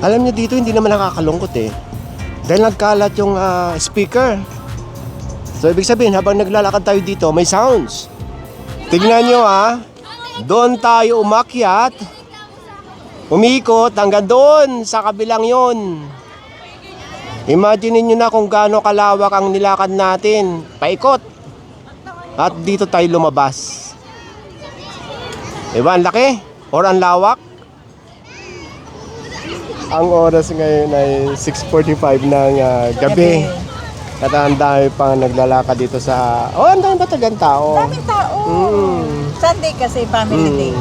Alam niyo dito hindi naman nakakalungkot eh. Dahil nagkalat yung speaker. So ibig sabihin habang naglalakad tayo dito may sounds. Tignan nyo doon tayo umakyat. Umikot hanggang doon sa kabilang yon. Imagine niyo na kung gaano kalawak ang nilakad natin. Paikot. At dito tayo lumabas. Diba ang laki? Or ang lawak? Ang oras ngayon ay 6:45 ng gabi. At ang dami pang naglalakad dito sa... ang dami ba talagang tao? Daming tao. Sunday kasi family day.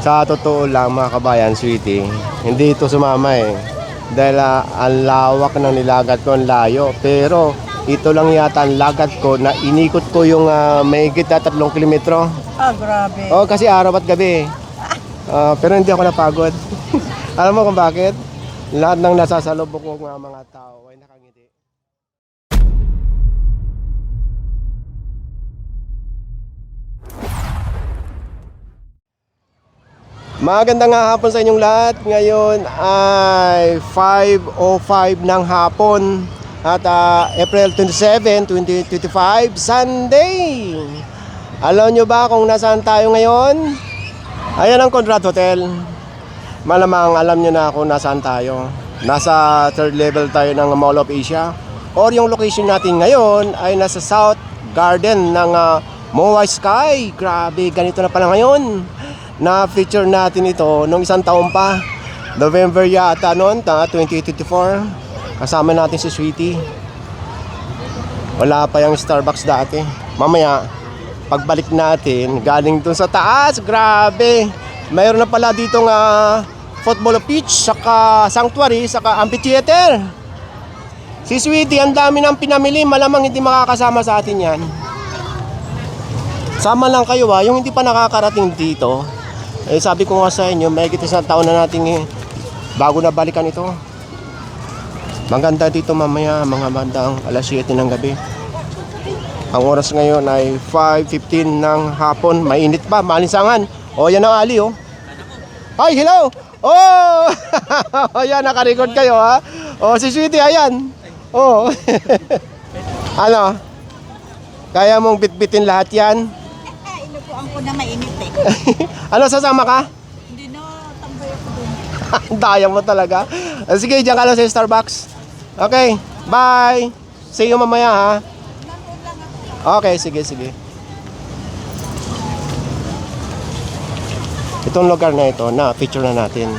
Sa totoo lang mga kabayan, sweetie, hindi ito sumama eh. Dahil ang lawak ng nilagat ko, ang layo. Pero ito lang yata ang lagat ko na inikot ko yung mahigit na 3 kilometro. Grabe. Kasi araw at gabi. Pero hindi ako napagod. Alam mo kung bakit? Lahat ng nasasalubong ko mga tao ay nakangiti. Magandang hapon sa inyong lahat. Ngayon ay 5:05 ng hapon at April 27, 2025, Sunday. Alam nyo ba kung nasaan tayo ngayon? Ayan ang Conrad Hotel. Malamang alam nyo na kung nasaan tayo. Nasa 3rd level tayo ng Mall of Asia. Or yung location natin ngayon ay nasa South Garden ng Moai Sky. Grabe, ganito na pala ngayon. Na-feature natin ito nung isang taon pa. November yata noon, 2024. Kasama natin si Sweetie. Wala pa yung Starbucks dati. Mamaya, pagbalik natin, galing dun sa taas, grabe. Mayroon na pala dito football pitch, saka sanctuary, saka amphitheater. Si Sweetie, ang dami ng pinamili, malamang hindi makakasama sa atin yan. Sama lang kayo yung hindi pa nakakarating dito. Sabi ko nga sa inyo, may isang taon na natin bago na balikan ito. Maganda dito mamaya, mga bandang alas 7 ng gabi. Ang oras ngayon ay 5:15 ng hapon. Mainit pa, malinsangan. Yan ang ali Hi, hello! Ayan, nakarecord kayo si Sweetie, ayan. Ano? Kaya mong bitbitin lahat yan? Inupuan ko na mainit eh. Ano, sasama ka? Hindi na, tambay ako dun. Daya mo talaga. Sige, diyan ka lang sa Starbucks. Okay, bye! See you mamaya Okay, sige. Itong lugar na ito, na-feature na natin.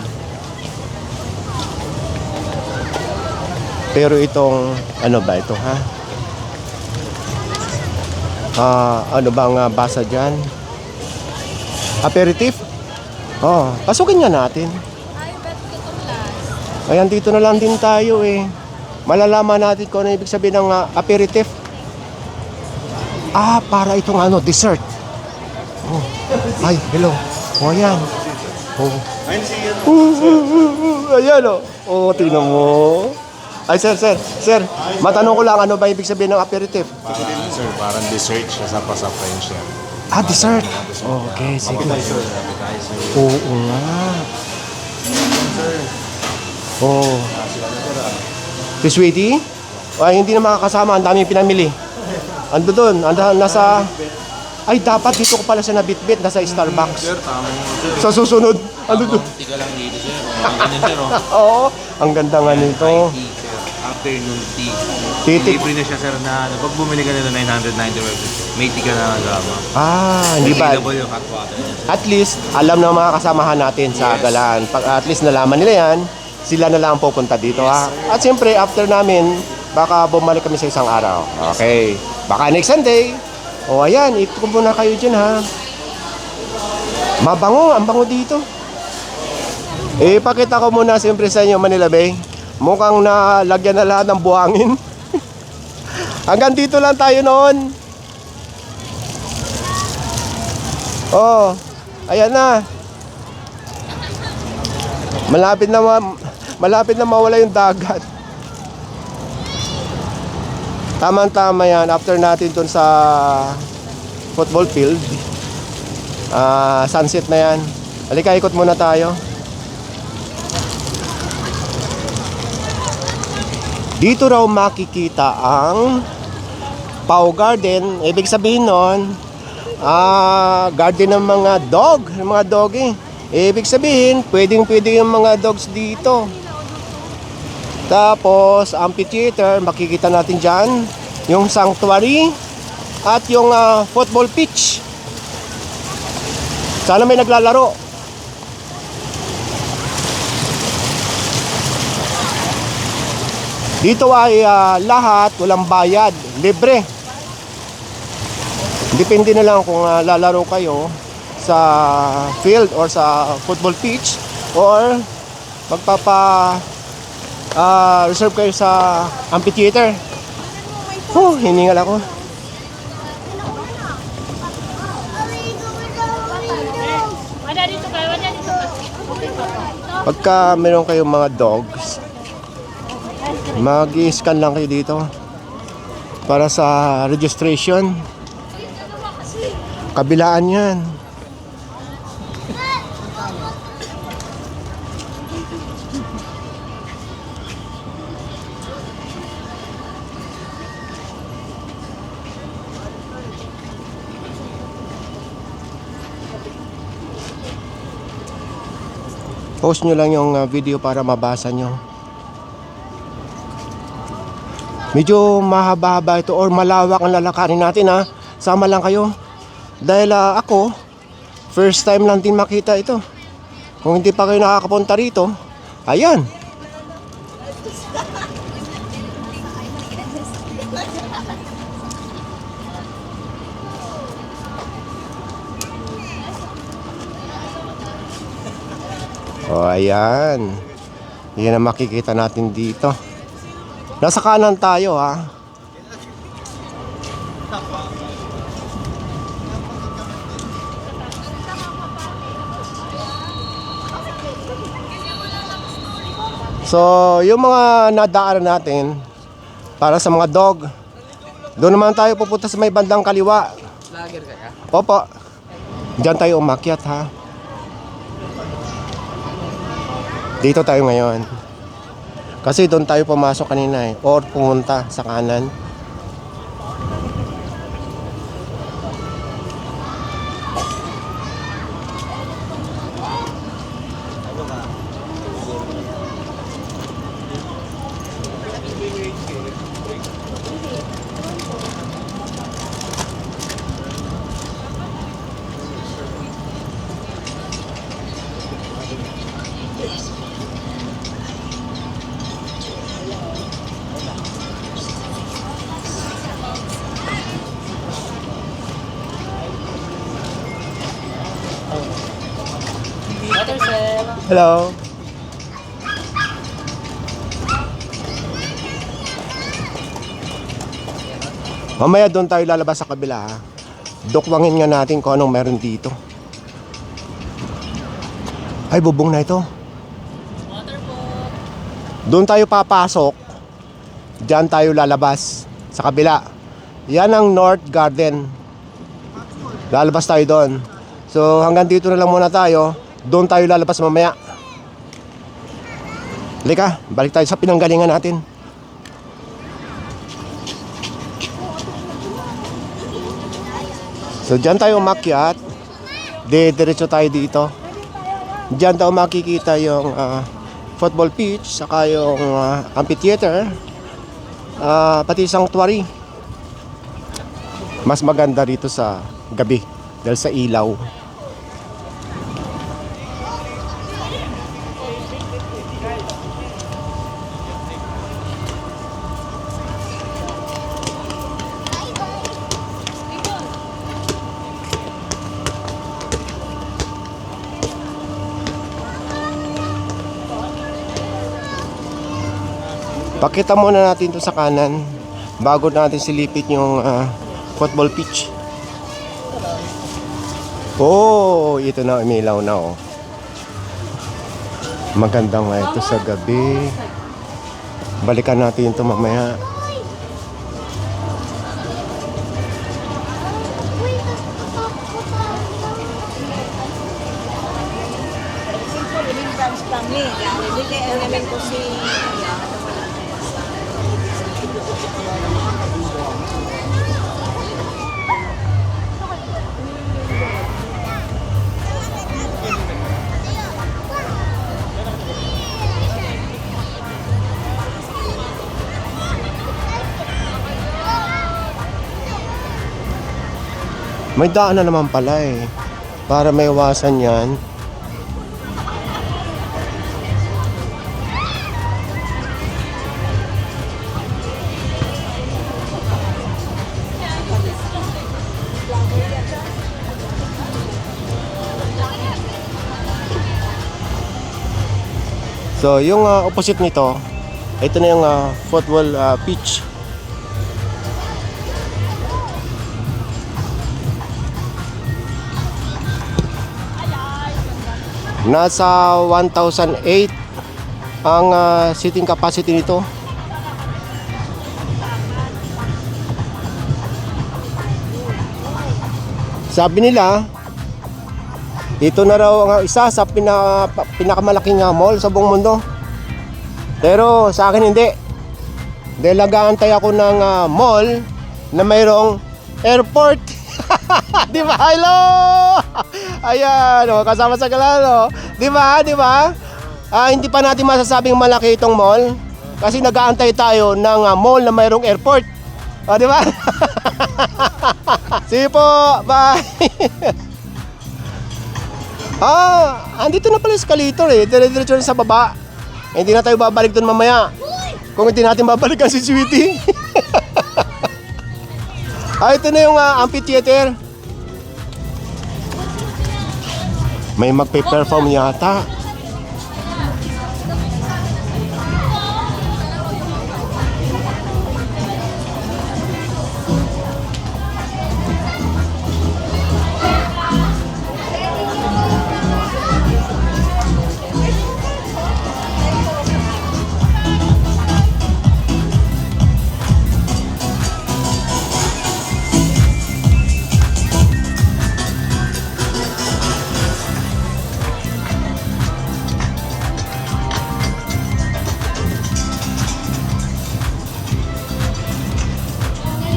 Pero itong, ano ba ito ano bang basa dyan? Aperitif? Pasukin nga natin. Ayan, dito na lang din tayo Malalaman natin kung ano ibig sabihin ng aperitif. Para itong dessert. Ay, hello. Ayan. Ayan tingnan mo. Ay, sir. Matanong ko lang, ano ba ibig sabihin ng aperitif? Parang dessert siya sa French yan. Dessert. Okay, sige. Oo nga. Si Sweetie? Hindi na makakasama, ang daming pinamili. Ando doon, nasa... Ay, dapat dito ko pala siya nabitbit, nasa Starbucks. Sir, tama mo, sir. Sa susunod, ando doon. Tiga lang dito, sir. Ang ganyan, sir, Ang ganda nga nito. Afternoon tea. Titik. Libre na siya, sir, na pag bumili ka nito 990 pesos, may tea ka na nagama. Hindi ba? Available yung hot water niya, sir. At least, alam ng mga kasamahan natin sa galaan. Pag at least nalaman nila yan, sila na lang pupunta dito At siyempre, after namin, baka bumalik kami sa isang araw. Okay. Baka next Sunday. Ayan, ikot muna kayo dyan Mabango, ang bango dito. Ipakita ko muna siyempre sa inyo Manila Bay. Mukhang nalagyan na lahat ng buhangin. Hanggang dito lang tayo noon. Ayan na. Malapit na mawala yung dagat. Tama-tama yan. After natin dun sa football field, sunset na yan. Halika, ikot muna tayo. Dito raw makikita ang Pau Garden. Ibig sabihin nun, garden ng mga dog, ng mga doggy. Ibig sabihin, pwedeng-pwede yung mga dogs dito. Tapos, amphitheater, makikita natin dyan. Yung sanctuary at yung football pitch. Sana may naglalaro. Dito ay lahat, walang bayad, libre. Depende na lang kung lalaro kayo sa field or sa football pitch or reserve kayo sa amphitheater. Hiningal ako. Pagka meron kayong mga dogs, mag-i-scan lang kayo dito para sa registration. Kabilaan yan. Post nyo lang yung video para mabasa nyo. Medyo mahaba-haba ito or malawak ang lalakarin natin ha. Sama lang kayo. Dahil ako, first time lang din makita ito. Kung hindi pa kayo nakakapunta rito, ayan. O ayan. Yan ang makikita natin dito. Nasa kanan tayo ha. So, yung mga nadaanan natin para sa mga dog, doon naman tayo pupunta sa may bandang kaliwa. Lager kaya? Opo. Diyan tayo umakyat ha. Dito tayo ngayon. Kasi doon tayo pumasok kanina or pumunta sa kanan. Water sir. Hello. Mamaya doon tayo lalabas sa kabila ha. Dukwangin nga natin kung anong meron dito. Ay, bubong na ito. Water po. Doon tayo papasok. Diyan tayo lalabas sa kabila. Yan ang North Garden. Lalabas tayo doon. So hanggang dito na lang muna tayo. Doon tayo lalabas mamaya. Halika, balik tayo sa pinanggalingan natin. So diyan tayo umakyat. Diretso tayo dito. Diyan tayo makikita yung football pitch, saka yung amphitheater, pati sanctuary. Mas maganda dito sa gabi dahil sa ilaw. Pakita muna natin to sa kanan bago natin silipin yung football pitch. Oh, ito na, umilaw na oh. Maganda nga ito sa gabi. Balikan natin ito mamaya. May daan na naman pala eh. Para may iwasan yan. So, yung opposite nito, ito na yung football pitch. Nasa 1,008 ang seating capacity nito. Sabi nila, ito na raw ang isa sa pinakamalaking mall sa buong mundo. Pero sa akin hindi. Dahil nag-aantay ako ng mall na mayroong airport. Di ba? Hello! Ayan, kasama sa kalaro. Di ba? Di ba? Hindi pa natin masasabing malaki itong mall kasi nag-aantay tayo ng mall na mayroong airport. O, di ba? Sige po, bye! Andito na pala escalator eh. Dire-diretso na sa baba. Hindi na tayo babalik doon mamaya. Kung hindi natin babalikan si Sweetie. Ito na yung amphitheater. May magpe-perform yata.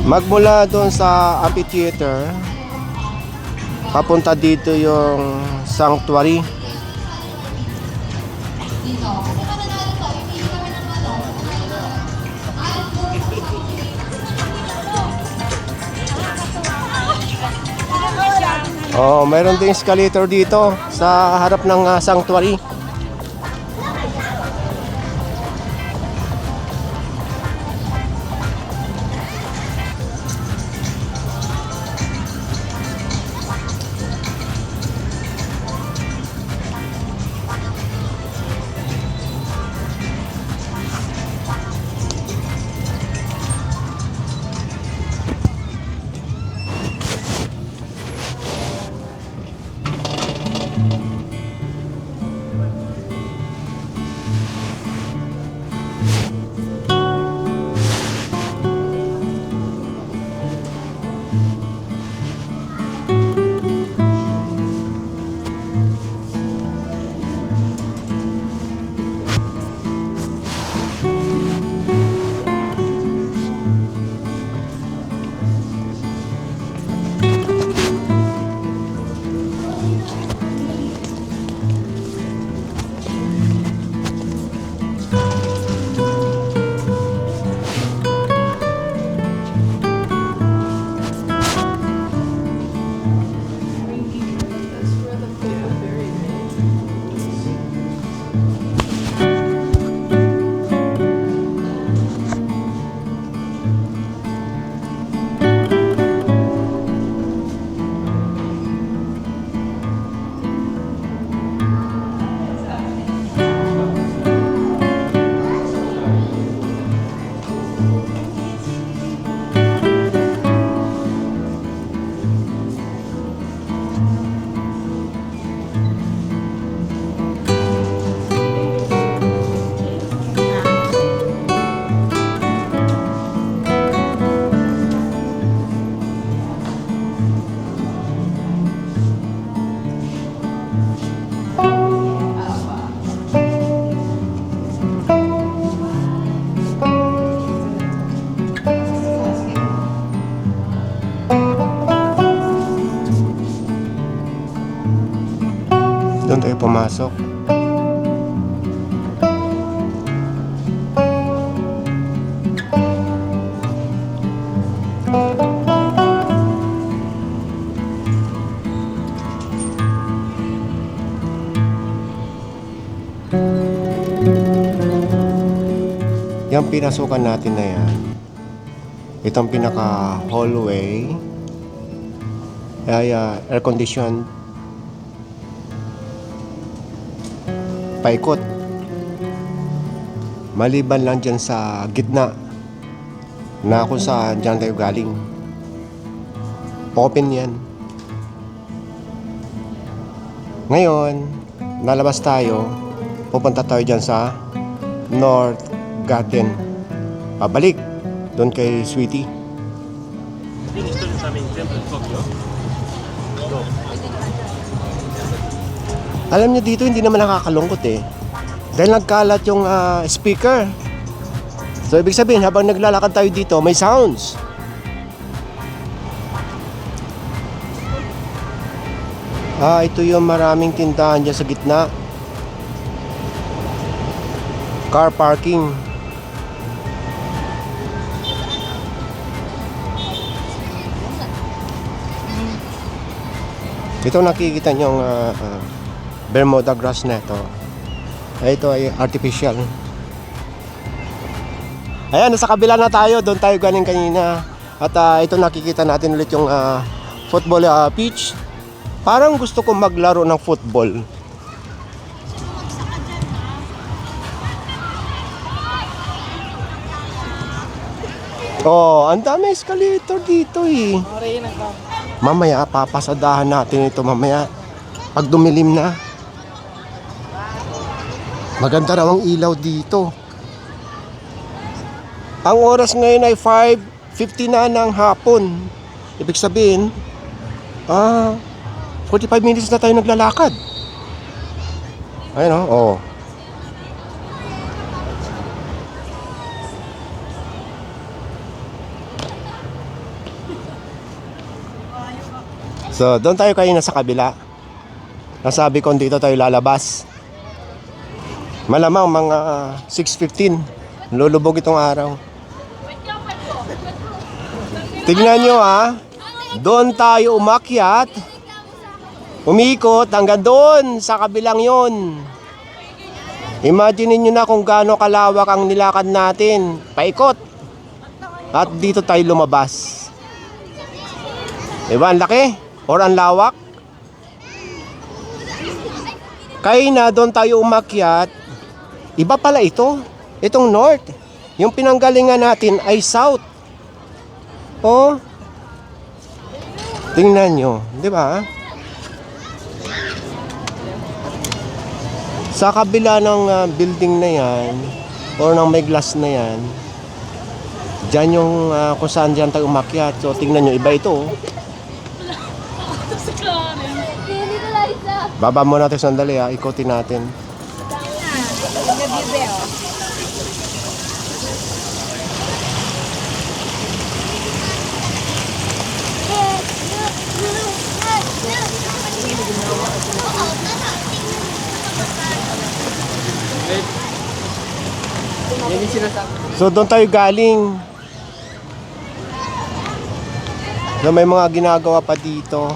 Magmula doon sa amphitheater, papunta dito yung sanctuary. Oh, mayroon ding escalator dito sa harap ng sanctuary. pumasok. Yung pinasukan natin na yan, itong pinaka hallway ay air conditioned, paikot, maliban lang dyan sa gitna na kung saan dyan tayo galing, open yan. Ngayon nalabas tayo, pupunta tayo dyan sa North Garden, pabalik doon kay Sweetie. Alam niyo dito hindi naman nakakalungkot eh, dahil nagkalat yung speaker. So ibig sabihin habang naglalakad tayo dito may sounds. Ito yung maraming tindahan dyan sa gitna, car parking. Ito nakikita nyo yung Bermuda grass na ito. Ito ay artificial. Ayan, nasa kabila na tayo. Doon tayo galing kanina. At ito nakikita natin ulit yung football pitch. Parang gusto ko maglaro ng football. Oh, ang dami escalator dito eh. Mamaya papasadahan natin ito mamaya pag dumilim na. Maganda raw ang ilaw dito. Ang oras ngayon ay 5:50 na ng hapon. Ibig sabihin 45 minutes na tayo naglalakad. Ayun oh. So, doon tayo kanina sa kabila. Nasabi ko dito tayo lalabas. Malamang mga 6:15. Lulubog itong araw. Tignan nyo doon tayo umakyat. Umikot hanggang doon sa kabilang yon. Imagine nyo na kung gaano kalawak ang nilakad natin. Paikot. At dito tayo lumabas. Diba, ang laki? Or ang lawak? Kaya na doon tayo umakyat. Iba pala ito. Itong north. Yung pinanggalingan natin ay south. Oh. Tingnan nyo. Diba? Sa kabila ng building na yan, or ng may glass na yan, dyan yung kung saan dyan tayo umakyat. So tingnan nyo, iba ito. Baba muna natin sandali ikutin natin. So doon tayo galing. So may mga ginagawa pa dito.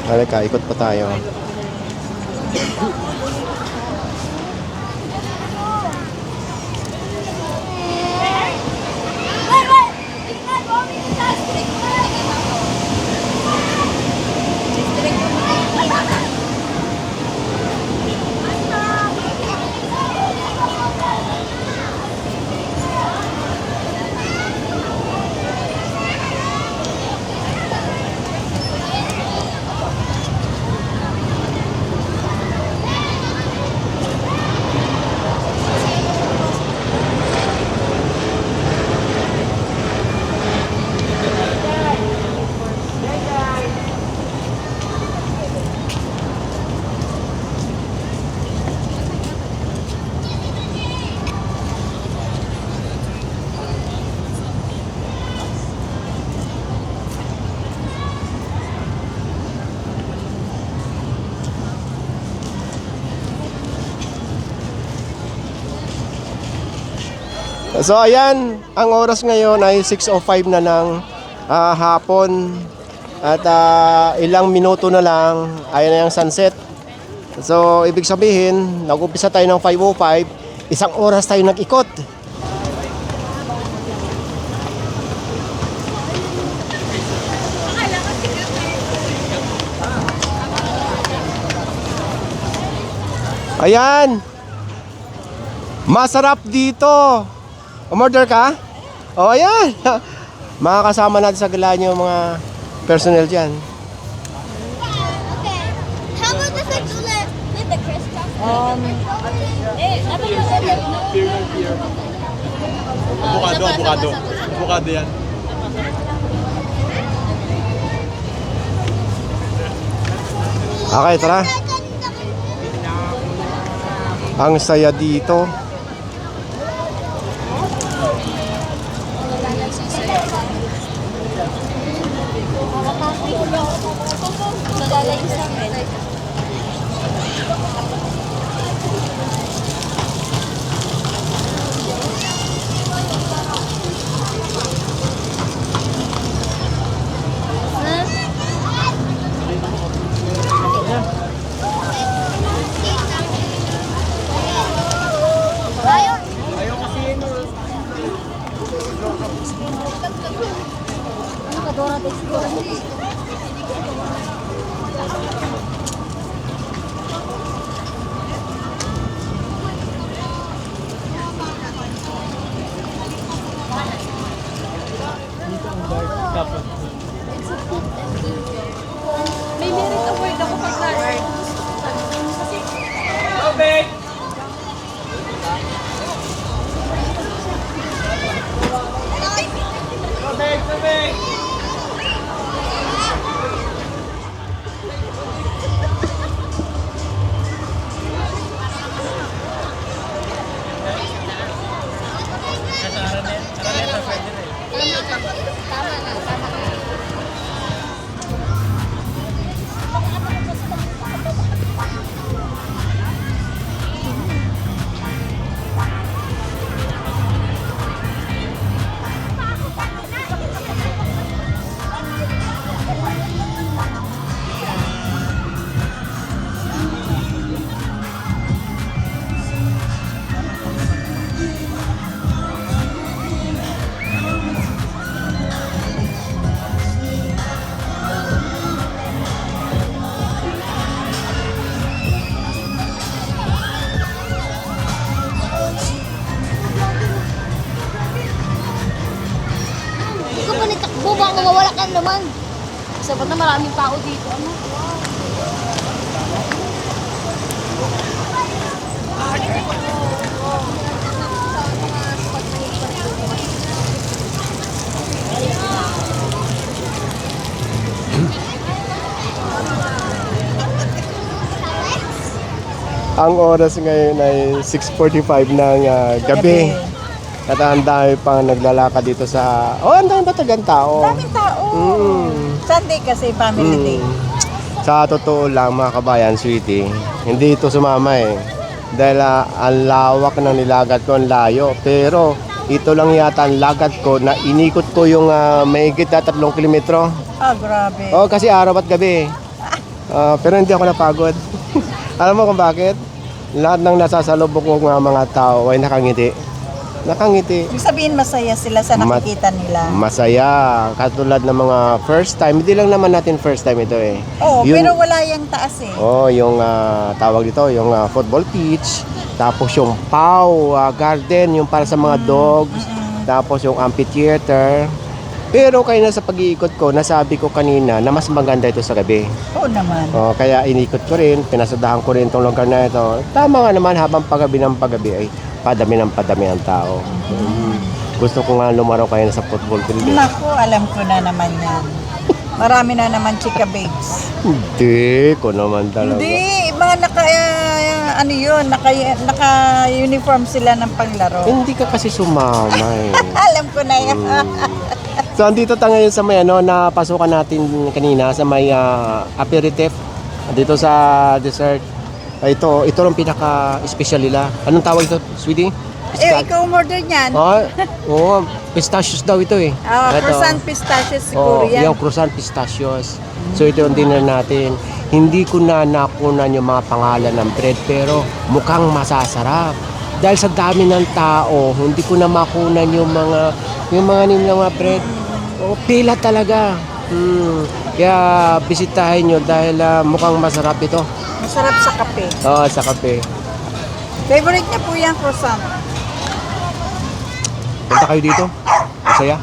Halika, ikot pa tayo. So ayan, ang oras ngayon ay 6:05 na ng hapon. At ilang minuto na lang, ayan na yung sunset. So ibig sabihin, nag-umpisa tayo ng 5:05, isang oras tayo nag-ikot. Ayan. Masarap dito. Umorder ka? O, ayan. Mga kasama natin sa galaan yung mga personnel dyan. Okay. How about this like with the crystal? Avocado. Avocado yan. Okay, tara. Ang saya dito. May merit award ako pag na-award. Ikaw pa nitakbo, baka mawawala ka naman. Sabat na maraming tao dito. Ano? Ang oras ngayon ay 6:45 ng gabi. At ang dami pang naglalakad dito sa... Oh, ang dami batagang tao. Daming tao. Sunday kasi family day. Sa totoo lang mga kabayan, sweetie, hindi ito sumama eh. Dahil ang lawak ng nilagat ko, ang layo. Pero ito lang yata ang lagat ko na inikot ko yung mahigit na 3 kilometro. Grabe. Oh, kasi araw at gabi. Pero hindi ako napagod. Alam mo kung bakit? Lahat ng nasasalubong ko mga tao ay nakangiti. Nakangiti. Ibig sabihin masaya sila sa nakikita nila. Masaya. Katulad ng mga first time. Hindi lang naman natin first time ito eh. Oo, Yun- pero wala yung taas eh. Oh, yung tawag dito, yung football pitch. Tapos yung PAW garden, yung para sa mga dogs. Tapos yung amphitheater. Pero kaya na sa pag-iikot ko, nasabi ko kanina na mas maganda ito sa gabi. Oo naman. Oh, kaya inikot ko rin, pinasadahan ko rin itong lugar na ito. Tama nga naman, habang paggabi ng paggabi ay padami ang tao. Gusto ko nga lumaro kayo sa football field. Naku, alam ko na naman yan. Marami na naman chika babes. Hindi ko naman talaga. Hindi, mga naka-uniform sila ng panglaro. Hindi ka kasi sumama eh. Alam ko na yan. So andito tayo ngayon sa may napasukan natin kanina sa may aperitif dito sa dessert. Ito ang pinaka-special nila. Anong tawag ito, sweetie? ikaw umorder niyan. Oo, pistachios daw ito eh. Ito. Croissant pistachios siguro yan. Yung croissant pistachios. So ito yung dinner natin. Hindi ko na nakunan yung mga pangalan ng bread pero mukhang masasarap. Dahil sa dami ng tao, hindi ko na makunan yung mga bread. Pila talaga. Kaya bisitahin nyo dahil mukhang masarap ito. Masarap sa kape. Oo, sa kape. Favorite niya po yan, croissant. Punta kayo dito. Masaya.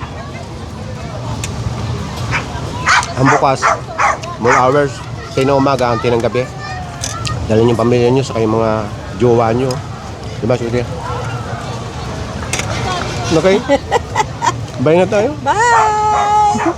Ang bukas, more hours, 10 na umaga, ang 10 ng gabi. Dalhin yung pamilya nyo sa kayong mga jowa nyo. Diba, Sudia? Okay? Bye na tayo. Bye!